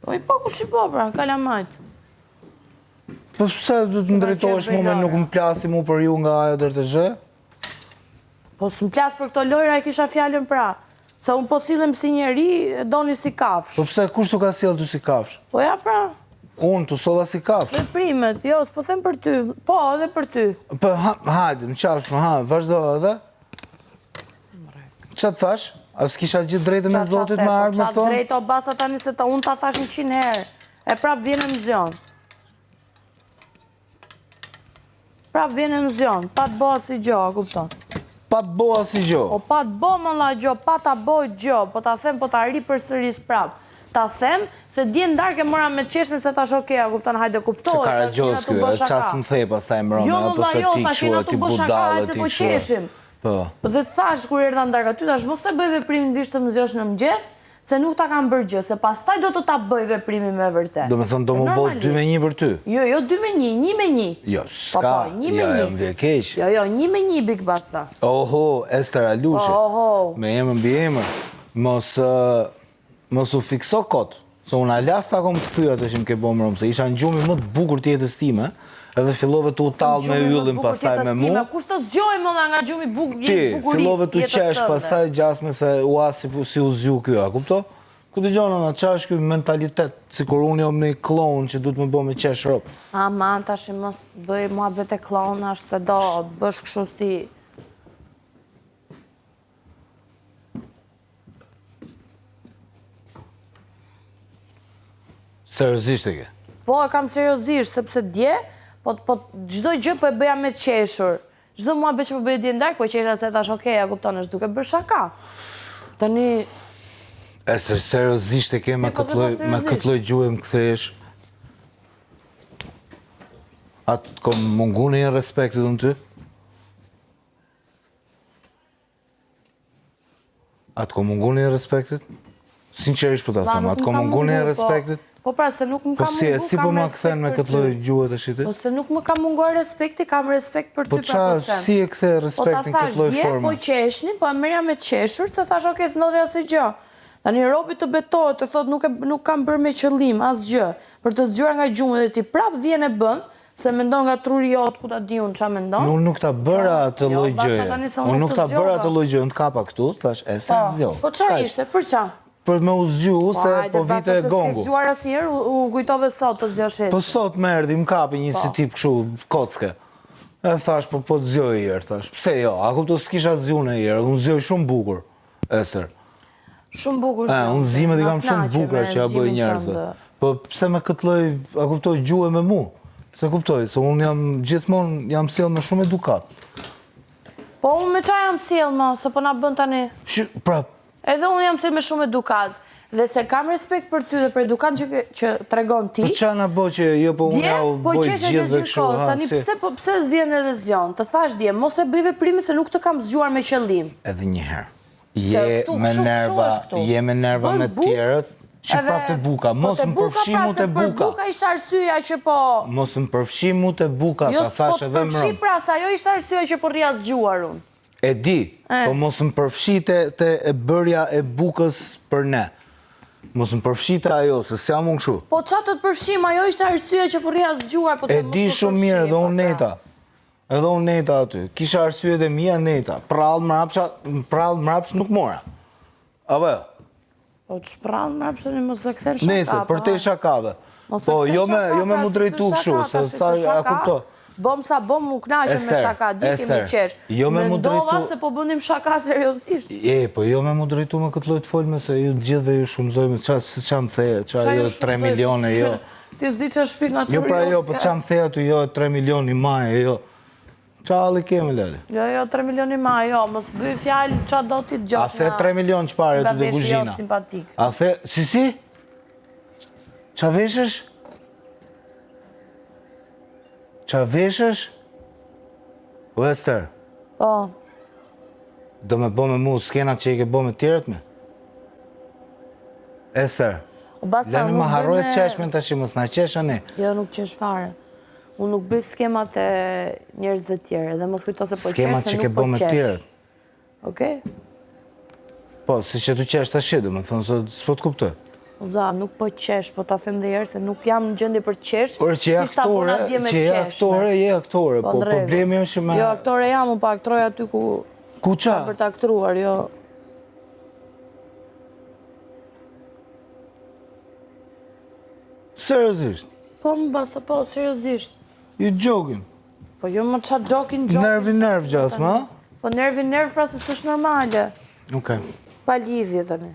Po kush i po, pra, kalamajt. Po pëse du të ndrejtohesh mu me nuk më plasi mu për ju nga ajo dërë të zhë? Po së më plas për këto lojra e kisha fjallën pra. Se unë po silem si njeri, doni si kafsh. Po pëse kush të ka silë të si kafsh? Po ja pra. Unë të sola si kafsh? Dhe primet, jo, s'po them për ty. Po, edhe për ty. Po hajde, më qafsh, vazhdo edhe? Qa të thash? A s'kisha gjithë drejtën e Zotit me ardhë me thonë? thonë? Qa drejtë o basta tani se ta unë ta thash 100 herë. E prap vjene në zion. Prap vjene në zion. Pa të bëha si gjo, a kupton? Pa të bëha si gjo? O pa të bëha më la gjo, pa ta bëj gjo. Po ta them, po ta ri për sëris prap. Ta them, se djenë ndarke mëra me qeshme se ta shokea, kupton, hajde kuptohet. Se kara gjos kjo, qasë më thej pas taj mërona, apo se ti këshua, ti budale, ti këshua. Po dhe të thash, kur erdha ndarka ty, thash, mos të bëj veprimin vishtë të më zjosh në mëgjes, se nuk ta kam bërgjë, se pas taj do të ta bëj veprimin me vërtet. Do me thonë, do më bëj 2-1 për ty? Jo, 2-1, 1-1. Jo, s'ka, jo, e më vje keq. Jo, 1-1, Big Basta. Oho, Ester Alushi, me emën mbi emën, mos u fikso kot, se unë alas ta kom këthyja të që më ke bo më rëmë, se isha në gjumi më të bukur tjetës time, edhe fillove të utalë me yllin pastaj me mu. Kush të zgjoj më nga gjumi bukuris Ti, fillove të qesh pastaj gjasme se ua si u zju kjo, a kupto? Ku të gjonë nga qa është kjo mentalitet, si kur unë jom në i klon që du të më bo me qesh rëp. Man, tash i mos bëj mua bete klon, ashtë se do, bësh këshu si... Seriozisht e ke? Po, e kam seriozisht, sepse dje, po gjdoj gjë po e bëja me qeshur. Gjdo mua bëj që po bëj dje ndark, po qesha se tash okej, a kupton, është duke bërë shaka. Tani... Ester, seriozisht e ke me këtë lloj gjuhë më kthesh? Atë kom mungu në një respektit unë ty? Atë kom mungu në një respektit? Sinqerisht po ta them, atë kom mungu në një respektit? Po pra, se nuk më ka mungu, kam respekt për ty. Si po ma këthen me këtë lloj gjuhë të shitit? Po se nuk më ka munguar respekti, kam respekt për ty. Po qa, si e këthe respektin këtë lloj forma? Po qeshni, po e mërja me qeshur, se thash oke, s'ndodhja si gjë. Tani robi të betohet, të thot nuk kam bërë me qëllim, as gjë, për të zgjuar nga gjumë dhe ti prap vjen e bën, se mendon nga truri jot, ku ta di unë qa mendon. Unë nuk ta bëra atë lloj gjëje. Unë nuk ta bëra atë lloj gjëje, unë të kapa këtu, thash, e se zjo. Po qa ishte, për qa? Për me u zgju, se po vite e gongu. Po zgjuar asnjëherë, u kujtove sot të zgjosh. Po sot më erdhi, më kapi një si tip kështu kocke. E thash, po të zgjoj herë, thash. Pse jo? A kupto s'kisha zgju në herë, unë zgjoj shumë bukur, Ester. Shumë bukur. Unë zimet i kam shumë bukura që ja bëj njerëzve. Po pse me këtë lloj, a kuptoj, gjuhë me mu? Se kuptoj, se unë jam gjithmonë jam sjell me shumë edukat. Po unë me qa jam sjell ma, se po na bën tani. Prap. Edhe unë jam sjell me shumë edukat. Dhe se kam respekt për ty dhe për edukat që tregon ti. Po qa na bo që jo po unë ja u boj gjithve kështu. Tani pse s'vjen edhe zgjon? Të thash dje, mos e bëj veprime se nuk të kam zgjuar me qëllim. Edhe një herë. Je me nerva me tjerët, që prap të buka. Mos më përfshi mu të buka. Për buka ishtë arsyeja që po... Mos më përfshi mu të buka, ta thash edhe mërëm. Përfshi pra, sa jo ishtë arsyeja që po rria zgjuar unë. E di, po mos më përfshi të e bërja e bukës për ne. Mos më përfshi të ajo, se s'ja mund këshu. Po qa të të përfshim, ajo ishtë arsyeja që po rria zgjuar, po të mos më përfshi. E di shumë mirë, edhe unë neta. Edhe unë neta aty. Kisha arsyet e mija neta. Prallë mrapsh nuk mora. Apo jo? Po që prallë mrapsh një mos dhe këthen shaka. Nese, për te shakave. Po, jo me mu drejtu këshu, se thaj, a kupto. Bom sa bom mu knaqen me shaka, di kemi qesh. Me ndova se po bëndim shaka seriosisht. Po jo me mu drejtu me këtë lojtë folme, se ju gjithve ju shumëzojme, qa më theje, qa jo 3 milione, jo. Ti s'di që shpi nga të jo pra jo, po qa më theje tu jo 3 milioni maje, jo. Qa alë i keme, lele? Jo, 3 milioni maje, jo, mos bëj fjallë qa do t'i të gjosh nga... A the 3 milion që pare të dhe kuzhina? Nga vesh simpatik. A the, si? Qa veshësh? Qa veshësh? Ester. Po. Do me bo me mu skenat që i ke bo me tjerët me? Ester. Leni më harrojt qeshmen të shi, mos na qesha ne. Jo, nuk qesh fare. Unë nuk bëj skemat e njerëz dhe tjerë, dhe mos kujto se po qesh se nuk po qesh. Skemat që ke bo me tjerët. Okej? Po, si që tu qesh të shi, dhe me thonë, s'po t'kuptoj. Vlla, nuk po qesh, po ta them dhe herë se nuk jam në gjendje për qesh. Por që je aktore, po problemi është me... Jo, aktore jam, unë pa aktroj aty ku... Ku qa? Për të aktruar, jo... Seriozisht? Po, më basta, po, seriozisht. Ju gjogin? Po, jo më qa gjokin. Nervi gjasma? Po, nervi pra se s'është normale. Okej. Pa lidhje tani.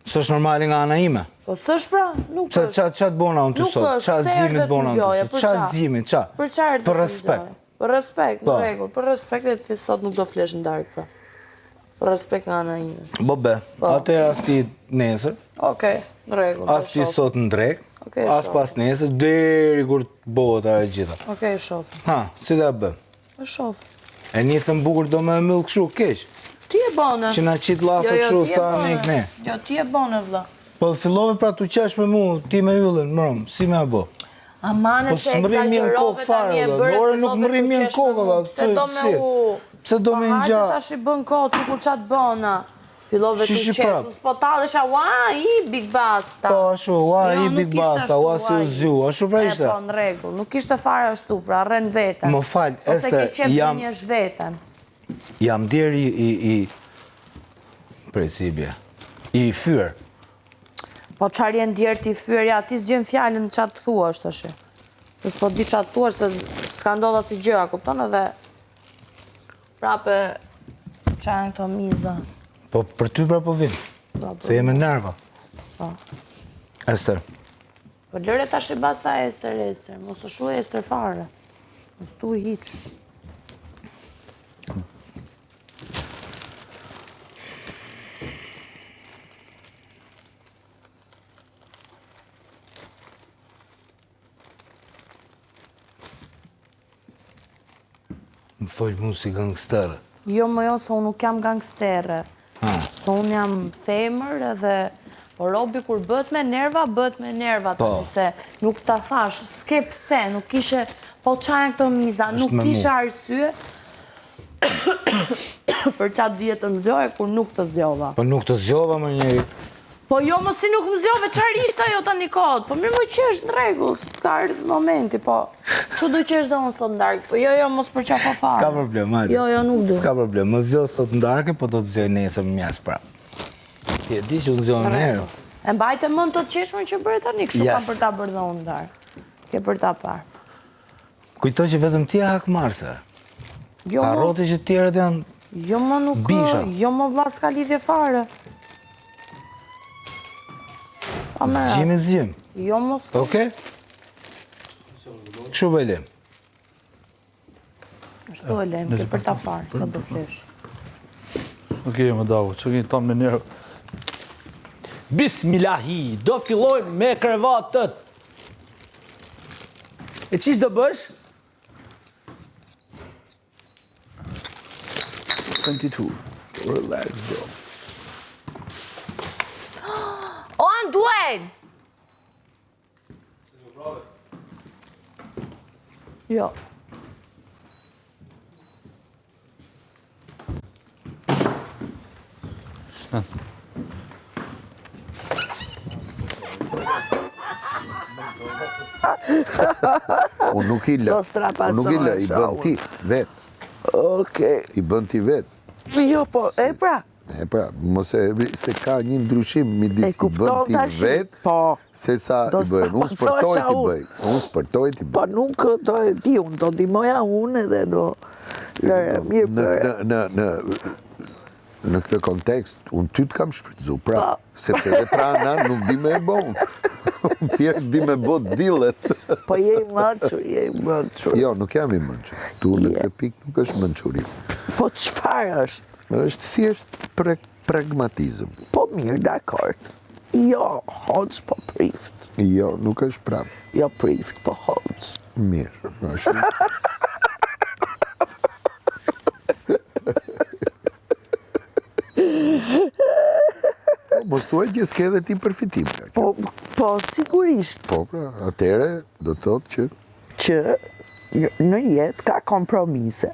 S'është normale nga ana ime? Po, s'është pra, nuk është. Qa të bona unë të sot? Qa zimit bona unë të sot? Qa zimit, qa? Për respekt? Për respekt, në regull. Për respekt e të sot nuk do flesh në dark, pra. Për respekt nga ana ime. Be, atër as ti nesër. Okej, në regull. As ti sot në drek. As pas nesër, deri kur të bëhet ajo gjitha. Okej, shof. Ha, si da bë? E shof. E nisën bukur do me mëllë këshu, keq. Ti e bone. Që na qitë lafë këshu sa ne i këne. Jo, ti e bone, vla. Po fillove pra tu qesh me mu, ti me yllin, mërëm, si me a bo? Amane se exagerove tani e bërë, ore nuk më rrim mirë në kokë, dhe. Se do me u... Pse do me hajde ngja? tash i bën kohë, ti kur qatë bona. Fillove të qesh, u spotalesha, ua, i Big Basta. Po, ashu, ua, i Big Basta, ua, si u zju, ashu pra ishte? E, po, në regull, nuk ishte fare ashtu, pra, rren vetën. Më falj, Ester, jam djeri i... Prej, si i bje? I fyr. Po qarë jenë djerë ti fyr, ja, ti s'gjen fjallën qatë të thua është ashe. Se s'po di qatë thua, se s'ka ndodha si gjëra, kupton edhe... Prape, qanë këto miza. Po për ty pra po vinë, se jemi nerva. Po. Ester. Po lëre tash i basta Ester, mos është shu Ester fare. Mos tu i hiq. Më folë mu si gangsterë. Jo, më jo, se unë nuk jam gangsterë. Se unë jam femër edhe... Po Robi kur bët me nerva, se nuk ta thash, s'ke pse, nuk ishe... Po qajnë këto miza, nuk ishe arsye... Për qatë djetë të nxjoj, kur nuk të zgjova. Po nuk të zgjova më njëri. Po jo, më si nuk më zgjove, qarë ishte ajo tani kod? Po mirë më qesh në regull, s'ka ardhë momenti, po... Që du qesh dhe unë sot në darkë? Po jo, mos për qafa farë. S'ka problem, hajde. Jo, nuk du. S'ka problem, më zgjoj sot në darkë, po do të zgjoj nesër më mjas pra. Ti e di që unë zgjoj në herë. E mbajte mund të qeshme që bërë tani, kështu kam për ta bërë dhe unë në darkë. Ke për ta parë. Kujtoj që vetëm ti e hakmarse. Jo, Harroti që tjerët janë... Jo, më nuk... Bisha. Jo, më vlla s'ka lidhje fare. Zgjim. Jo, më s'ka. Oke? Kështu bëjlem. Shtu e lem, ke për ta parë, sa do flesh. Okej, më davu, që kënë tomë në njerë. Bismillahi, do fillojmë me krevatët. E qish do bësh? 22. Relax, bro. O, Anduajn! Jo. Unë nuk i lë, i bën ti vetë. Okej. I bën ti vetë. Jo, po, e pra. E pra, mos e, se ka një ndryshim midis i bën ti vetë, se sa i bëjnë. Unë spërtoj ti bëj. Unë spërtoj ti bëj. Po nuk do e di, unë do dimoja unë edhe do lërë mirë për... Në këtë kontekst, unë ty të kam shfrytzu, pra, sepse dhe trana nuk di me e bon. Thjesht di me bo dillet. Po je i mënqur, Jo, nuk jam i mënqur. Tu në këtë pikë nuk është mënquri. Po çfarë është? është thjesht pragmatizëm. Po mirë, dakord. Jo, hoc po prift. Jo, nuk është prap. Jo prift, po hoc. Mirë, është. Mos thuaj që s'ke dhe ti përfitim. Po, sigurisht. Po, pra, atere do të thotë që... Që në jetë ka kompromise.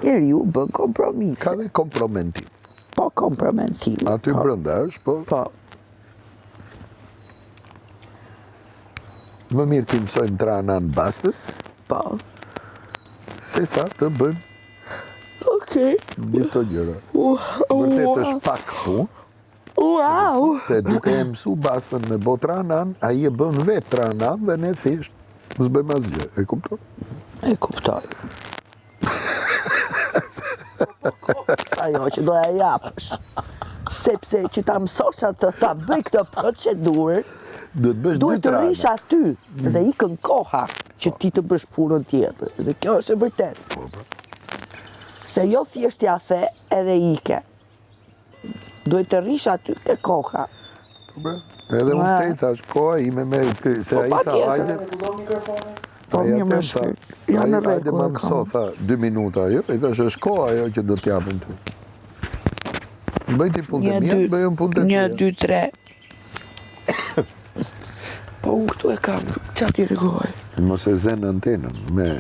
Njeriu bën kompromise. Ka dhe kompromentim. Po, kompromentim. Aty brënda është, po... Po. Më mirë ti mësojmë tranan bastës, Po. se sa të bëjmë Okej. një të gjëra. Vërtet është pak punë, Wow. se duke e mësu bastën me bo tranan, a i e bën vetë tranan dhe ne thjesht s'bëjmë asgjë, e kupton? E kuptoj. Ajo që doja japësh. Sepse që ta mësosh atë ta bëj këtë procedurë, Do të bësh dy duhet të trana. rish aty dhe ikën koha që ti të bësh punën tjetër. Dhe kjo është e vërtet. Se jo thjesht ja the edhe ike. Duhet të rish aty te koha. Edhe unë te i thash, koha ime me, se a i tha, patjetër. ajde, Po aja mirë tem më tha, shpirt. Ja në ajde rregull. më e mëso, kam. tha, 2 minuta, jo, i thash, është koha ajo që do t'japin ty. Bëj ti punë të mia, bëj unë punë të 1, tia. 2, 3. Po unë këtu e kam, qa t'i rregoj? Mos e zen antenën, me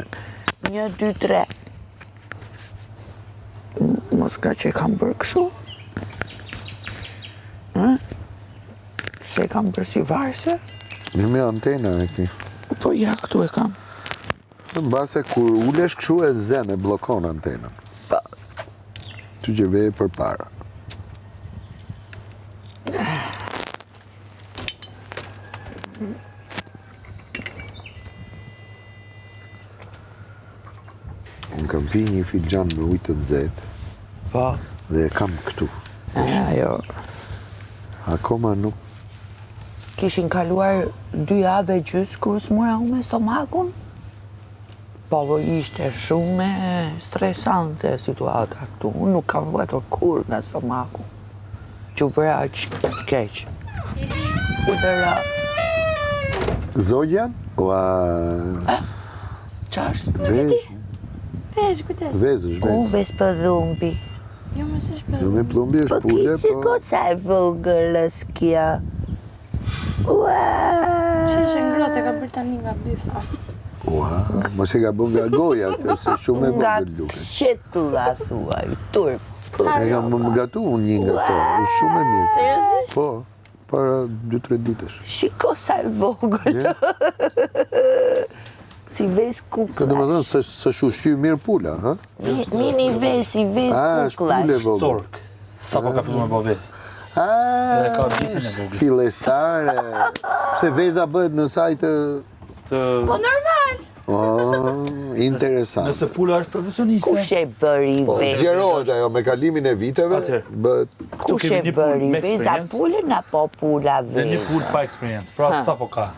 1, 2, 3. Mos ka që e kam bërë kështu? Se e kam bërë si varse? me antena e ki. Po ja, këtu e kam. Në base, kur ulesh këshu e zen e blokon antenën. Që që veje për para. Unë kam pi një filxhan me ujë të nxehtë Po. dhe e kam këtu. Ajo. Akoma nuk Kishin kaluar 2 javë e gjysë kur s'mora unë me stomakun? Po ishte shumë stresante situata këtu. Unë nuk kam vëtur kur nga stomaku. Që bëra që keq. U bëra... Zogjan? Ua... Qa është? Vezë, Vesh, kujdes. vezë, U vezë. ves për dhumbi. Jo, më s'është për. Jo me plumbi është pule, si po... goca e vogël është kja. Ua! Që është ngrohtë, e ka bërë tani nga byfa. Ua, mos e ka bën nga goja, të se shumë e Nga vogël luket. qetulla thuaj, turp. E kam më gatu unë një nga to, është shumë e mirë. Seriozisht? Po, para 2-3 ditësh. Shiko sa e vogël. Si ves Ka kukla. do më thënë se shushqy mirë pula, ha? Mini ves, si ves A, është kukla. pule vogël. Tork. Sa po ka fillu me boves. A, ka ditën e vogël. filestare. Se veza bëhet në sajtë... Të... Po normal. Oh, interesant. Nëse pula është profesioniste. Kush e bëri ves? Zgjerohet ajo me kalimin e viteve, Atëherë. bëhet... Kush kemi e një pulë bëri me veza eksperiencë. pulën apo pula Dhe një ves? pul pa eksperiencë. Pra sa po ka.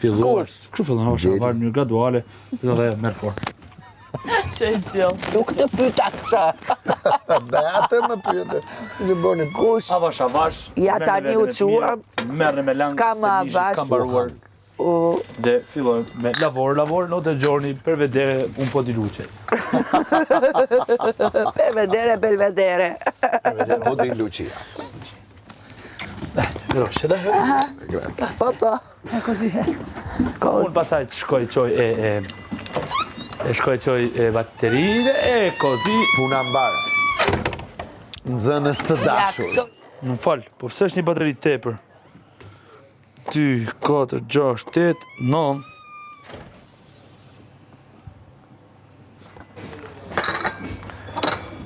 Filluar. Kush? Kështu fillon, është varë një graduale, dhe merr fort. Që idiot. Nuk të pyta këtë. Dhe atë më pyete. Që bëni Kush? Avash. Ja tani u quam. Merrni me lang, S'ka më se mishi avash. kam mbaruar. Dhe filloj me lavor, no të gjorni për vedere un po di luqe. Belvedere. Po di Lucia. Roshe, da? Grazie. Po, po. Unë pasaj të shkoj qoj baterive e kozi. Puna mbarë. Nxënës të dashur. Më falë, po pëse është një bateri tepër? 2, 4, 6, 8, 9.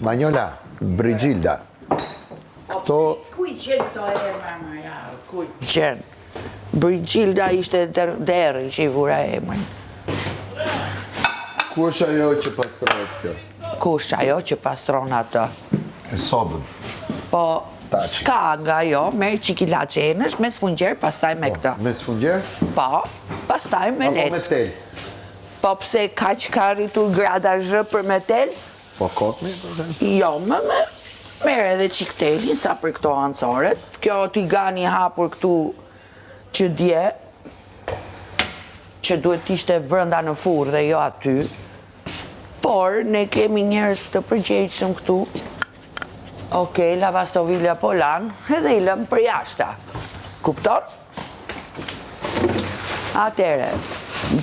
Manjola, Brigilda. Këto Kuj qenë këto emra më ja, kuj qenë. Brigilda ishte deri që i vura emrin. ku është ajo që pastrohet kjo? Kush ajo që pastron atë? E sobën. Po, Taçi. shka nga jo, merë qikila qenësh me sfungjer, pastaj me këtë. Me sfungjer? Po, pastaj me Apo me letë. tel? Po pse kaq ka rritur grada zhë për metel? Po kotmi? Jo, merë edhe qiktelin, sa për këto anësoret. Kjo tigani hapur këtu që dje, që duhet ishte brënda në furrë dhe jo aty. Por, ne kemi njerëz të përgjegjshëm këtu. Okej, lavastovilja po lan, edhe i lëm për jashta. Kupton? Atere,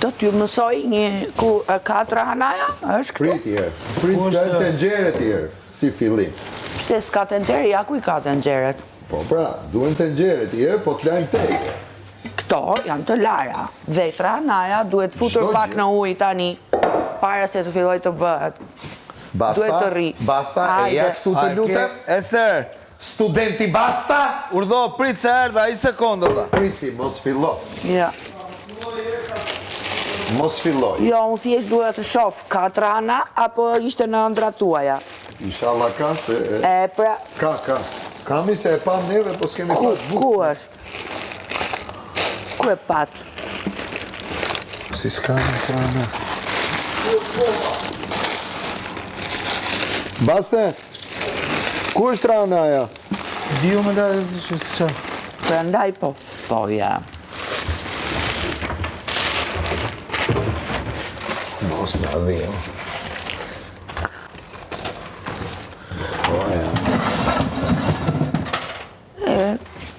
do t'ju mësoj një ku katra hanaja? Është këtu? Prit herë. Prit ka tenxhere tjerë, si fillim. Pse s'ka tenxhere, ja ku i ka tenxheret? Po pra, duen tenxhere tjerë, po t'lajmë tek. Këto janë të lara. Vetra, naja, duhet futur pak në ujë tani, para se të filloj të bëhet. Duhet të rri. Basta, e ja këtu të lutem. Ester, Studenti basta? urdhë, prit se erdha, i sekondo da. Priti, mos fillo. Ja. Mos filloj. Jo, unë thjesht duhet të shoh, ka trana apo ishte në ëndra tuaja? Inshallah ka se... Pra, Ka. Kami se e pam neve, po s'kemi ku pas buk. është? Ku e pat? Si s'ka në trana. Baste, ku është trana aja? Dio me da që... Prandaj po thoja. Mos në adhim.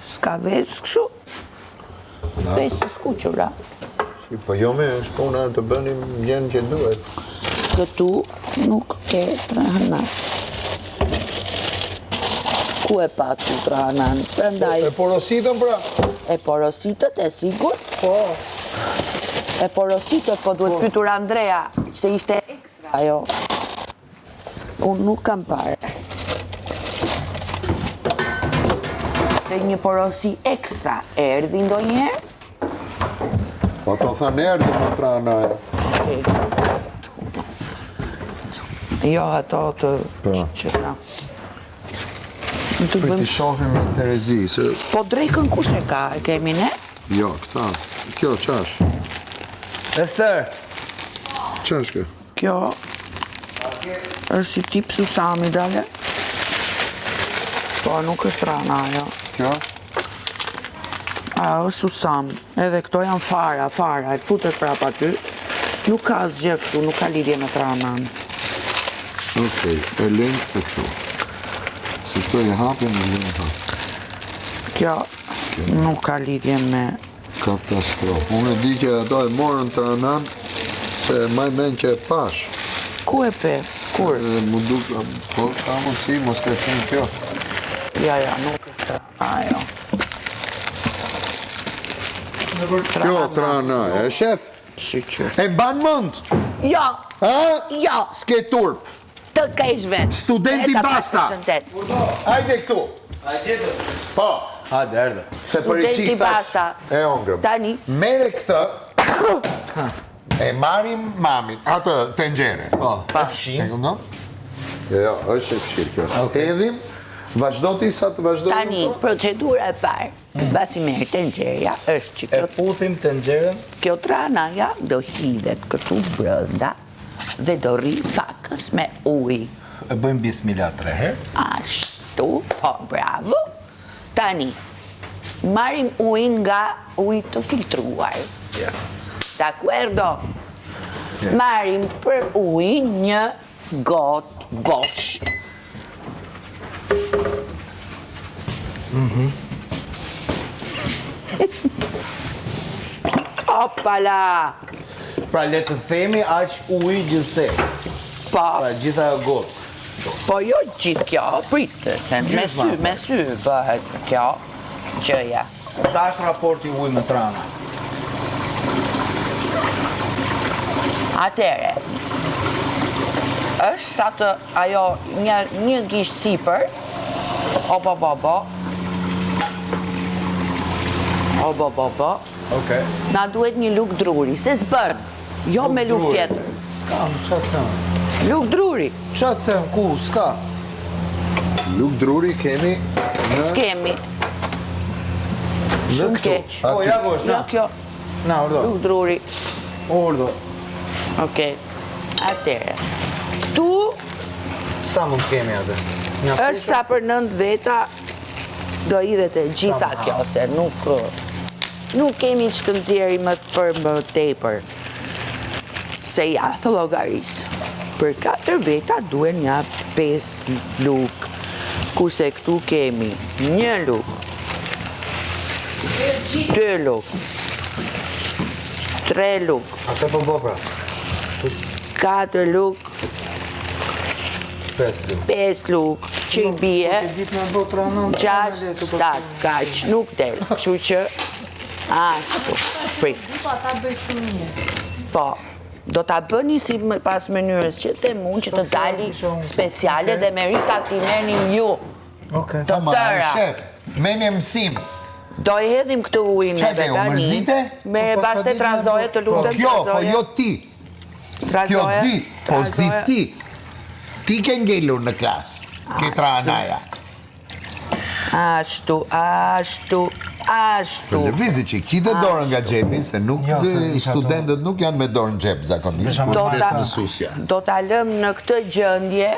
S'ka vesh kështu. Vesh të skuqura. Po jo me, është puna të bënim gjenë që duhet. Këtu nuk ke trahanan. Ku e pat ku trahanan? Prandaj E porositën pra? e porositët e sigur? Po. E porositët po duhet pyetur Andrea se ishte ekstra ajo. Unë nuk kam parë. Se një porosi ekstra erdhi ndonjëherë? Po to thanë erdi më trana aja. Jo, ato të që na. Në të Priti bëjmë... shofim me Terezi, se... Po drekën kush e ka? E kemi ne? Jo, këta. Kjo, qash? Ester, Qash kjo? Kjo është si tip susami, dale. Po, nuk është rana, ajo. Kjo? Ajo është susam. Edhe këto janë fara, e futet prap aty. Nuk ka asgjë këtu, nuk ka lidhje me tranan. Okej, e lënë të këtu. Si këto e hapin, e lënë hapin. Kjo nuk ka lidhje me... Katastrofë. Unë e di që ato e morën të ranan, se maj men që e pash. Ku e pe? Kur? Edhe mu duk, po, ka mundësi, mos ka qenë kjo. Ja, nuk është. Ajo. Kjo trana, e shef? Shqyqyr. E mban mend? Jo, Ha? jo, S'ke turp. të kesh vend. Studenti Eta basta. 58. Hajde këtu. a qetë? Po, Hajde, erdhe. se për i Studenti qik thash, basta. e ongrëm. Tani. Mere këtë, e marim mamin, atë tengjere. Po, E fshin. këndon? Jo, është e fshirë kjo. Edhim, vazhdo ti sa të vazhdo. Tani, procedura e parë, basi merë tenxherja, është që E puthim të nxerën. kjo tranaja do hidhet këtu brënda dhe do rri pakës me ujë. E bëjmë bismillah 3 herë. Ashtu, po, bravo. Tani, marim ujin nga ujë të filtruar. Yes. D'accordo? Marim për ujë një gotë bosh. Opala! Pra le të themi aq ujë gjithsej. Po, Pra gjitha gotë. po jo gjithë kjo, pritë, se me Gjysma, sy, me sy bëhet kjo gjëja. Sa është raporti ujë me trana? Atere, është sa të ajo një gisht sipër, o bo, Okej. na duhet një luk druri, se s'bën, jo me luk druri. tjetër. S'kam, qa të them? Luk druri, Qa të them, ku, s'ka? Luk druri kemi në s'kemi, shumë këtu. keq. Po, ja gosh, Jo na. kjo, Na, urdo. luk druri, Urdo. okej. Atere, këtu Sa mund kemi atë? Një është sa për 9 veta do idhet e gjitha kjo, se nuk kemi që të nxjerrim më tepër. Se ja, thë llogaris. Për 4 veta duen ja 5 luk. Kurse këtu kemi 1 luk, 2 luk, 3 luk, Atë po bo pra. 4 luk, 5 luk. 5 luk, që i bie, Ditë me bo trana. 6, 7, kaq, nuk del. Kështu që Ashtu. Prit. Po ata bëj shumë mirë. Po, do ta bëni si pas mënyrës që të mund që të dali speciale dhe merita t'i merrni ju. Okej. Të tëra. Shef, meni mësim. Do i hedhim këtë ujin Qa ke, u mërzite? Me bashkë të trazoje të lutem Kjo, po jo ti. Kjo di, po s'di ti. Ti ke ngellur në klasë, ketra anaja. Ashtu. Për lëvizi që kite dorën nga xhepi, se nuk studentët nuk janë me dorën në xhep zakonisht, kur flet mësuesja. Do ta lëm në këtë gjendje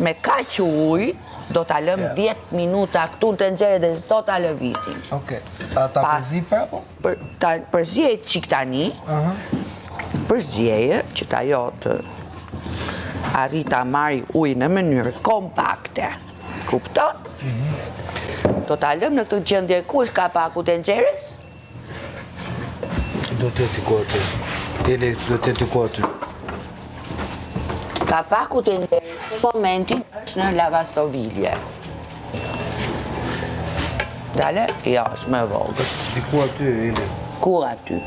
me kaq ujë, do ta lëm 10 minuta këtu të nxjerrë dhe sot ta lëvizim. Okej. A ta përzi pra po? Përzjeje qik tani, përzjeje që ta jo të arrita marri ujë në mënyrë kompakte. Kupton? Do ta lëm në këtë gjendje ku është kapaku të nxjerrës? Do të jetë ku aty. Ele do të jetë ku aty. Kapaku të nxjerrës në momentin është në lavastovilje. Dale? Jo, është më vogël. Diku aty, Eli. Ku aty?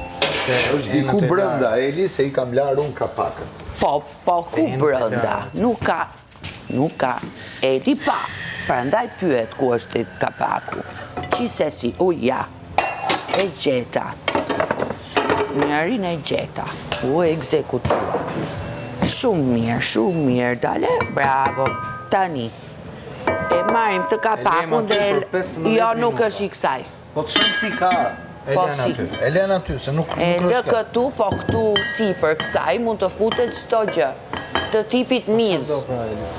Është diku brenda, Eli, se i kam larë unë kapakën. Po, ku brenda? Nuk ka. Edi pa. Prandaj pyet ku është kapaku. Qisesi, uja. E gjeta. Njërin e gjeta. U ekzekutua. Shumë mirë, dale. Bravo. Tani. E marim të kapakun dhe... Jo, nuk është i kësaj. Po të shumë si ka Elen aty, se nuk E lë është ka. këtu, po këtu si për kësaj mund të futet çdo gjë. Të tipit miz.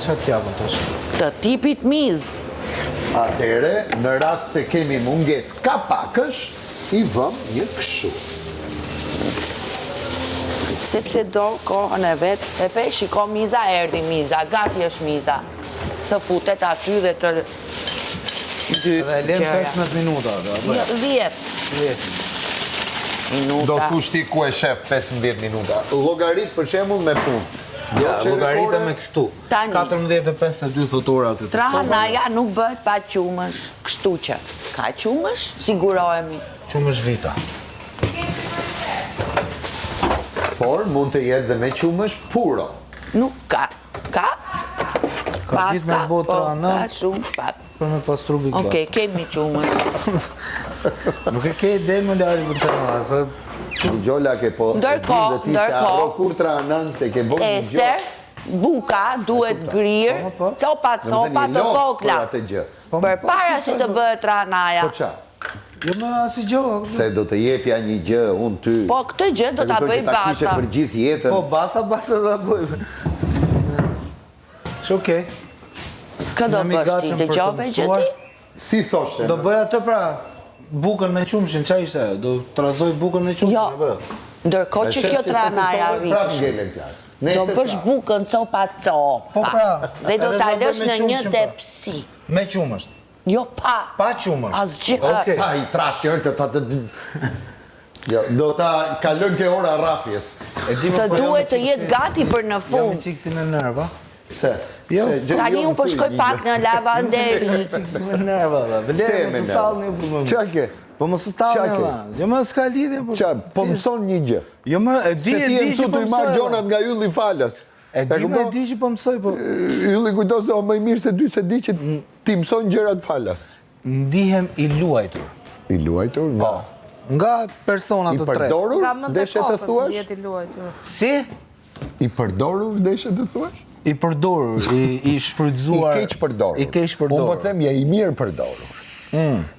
Qa t'japën tash? Të tipit miz. Atere, në rast se kemi munges kapakësh, i vëm një këshu. Sepse do kohën e vetë, e pe shiko miza, erdi miza, gati është miza. Të futet aty dhe të... Dhe lem 15 minuta. 10 minuta. Do t'ushti ku e shef 15 minuta. Logarit për shemull me punë. Ja, logarita me këtu. Tani. 14:52 thotora aty. Trahanaja nuk bëhet pa qumësh, kështu që. Ka qumësh, sigurohemi. Qumësh vita. Por mund të jetë dhe me qumësh puro. Nuk ka. Ka? Ka ditë me botë trahana. Ka shumë pak. Për me pastru big bas. Okej, kemi qumësh. Nuk e ke del më lari për të rana, se... Gjolla ke po... Ndërkohë, Ti se arro kur trahanan se ke bërë një gjë. Ester, buka duhet grirë, copa të vogla. Për para si të bëhet trahanaja. Po qa? Jo më asi gjohë. Se do të jepja një gjë, unë ty... Po këtë gjë do ta bëj Që ta kishe basa. për gjithë jetën. Po basa da bëjmë. Shë okej. Kë do bësh ti, të gjove gjë ti? Si thoshte? Do bëj atë pra bukën me qumshin, qa ishte? Do trazoj bukën me qumshin? Jo, ndërkohë që kjo trahanaja rrish. Do bësh bukën copa. Po pra. Dhe do edhe ta do bëj lësh me në një qumshin, pra. tepsi. Me qumësht. Jo pa. Pa qumësht. Asgjë. Okej. Sa i trashë do ta kalon ke ora rrafjes. Të duhet të jetë gati për në Jam i fund. qikë si në nerva. Pse? Jo. Tani unë po shkoj pak në lavanderi. Jam i qikë si në nerva, dhe. Vële, më së talë një për më. Qa ke? Po më së talë Qa një, ke? dhe. Jo më s'ka lidhje, po. Qa? Po mëson një gjë. Jo më, e Se di ti e mësu që të po i marrë mësoj. gjonat nga ylli falas. E di që po mësoj, po. Ylli kujto se o më i mirë se dy se di që ti mëson gjërat falas. Ndihem i luajtur. I luajtur? Nga? Nga persona I të tretë. përdorur? Deshe të thuash? Si? I përdorur deshe të thuash? I përdorur, i shfrytzuar. I keq përdorur. I keq përdorur. Unë po them ja i mirë përdorur.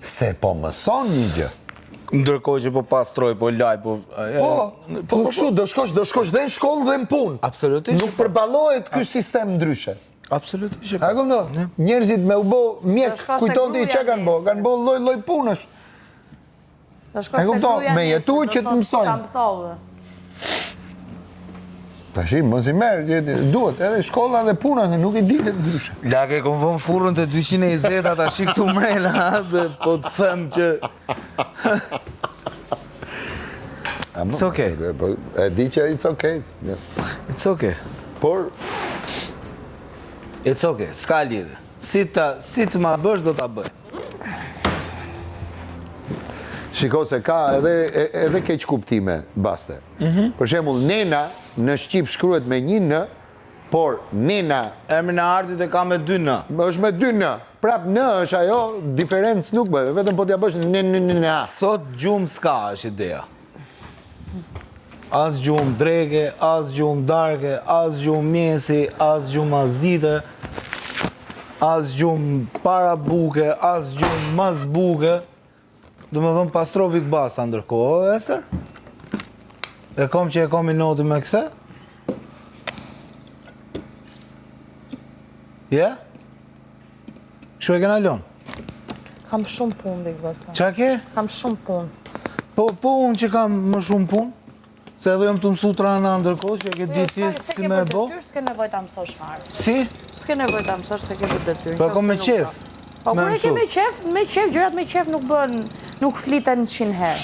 Se po mëson një gjë. Ndërkohë që po pastroj, po laj, po... Po kështu, do shkosh dhe në shkollë dhe në punë. Absolutisht. Nuk përbalohet ky sistem ndryshe. Absolutisht. A këmë do? Njerëzit me u bo mjetë, kujton ti që kanë bo loj punësh. E kupton, me jetu që të mësojnë. Tashi, mos i merë, duhet edhe shkolla dhe puna, se nuk i dihet ndryshe. Lake, kom vën furën të 220, ata shi këtu mrena, dhe po të them që... It's okay. E di që it's okay. It's okay. Por... It's okay, s'ka lidhe. Si të ma bësh, do t'a bëj. Shiko se ka edhe keq kuptime, Baste. Për shembull, nena në shqip shkruhet me një n, por nena Emrin e artit e ka me 2 n. është me 2 n. Prap n është ajo, diferencë nuk bëhet, vetëm po t'ja bësh n. Sot gjumë s'ka është ideja. As gjumë dreke, as gjumë darke, as gjumë mjesi, as gjumë asdite, as gjumë para buke, as gjumë mas buke. Du me thonë pastropik basta ndërkohë, Ester? E kom që e kom i notë me këse? Ja? Kështu e kena lonë? Kam shumë punë, Big Boss. Qa ke? Kam shumë punë. Po unë që kam më shumë punë, se edhe jam të mësu trana ndërkohë, që e ke ditë ti si me e bo. S'ke nevoj ta mësosh fare. Si? S'ke nevoj ta mësosh se ke detyrë. Po kom me qef. Po kur e ke me qef, gjërat me qef nuk bën, nuk fliten 100 herë.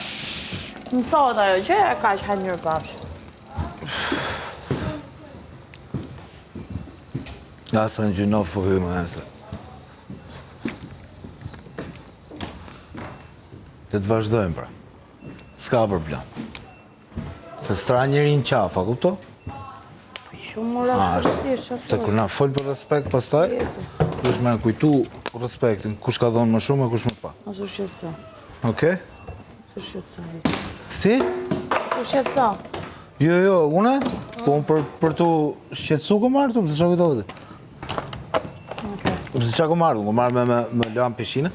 Mësohet ajo gjë, e kaq hajnë mirë pafsh. Asa në gjynov po hymë, Ester. Të të vazhdojmë, pra. S'ka problem. Se stra njerin qafa, kupto? Shumë mora të Se kur na folë për respekt pastaj, dush me kujtu respektin, kush ka dhonë më shumë e kush më pa. Asu shqetësa. Okej? Asu shqetësa. Si? Asu shqetësa. Jo, une? Po unë për tu shqetësu ko marrë tu, pëse qa kujto vëtë? Pëse qa ko marrë, ko marrë me lan pishinë?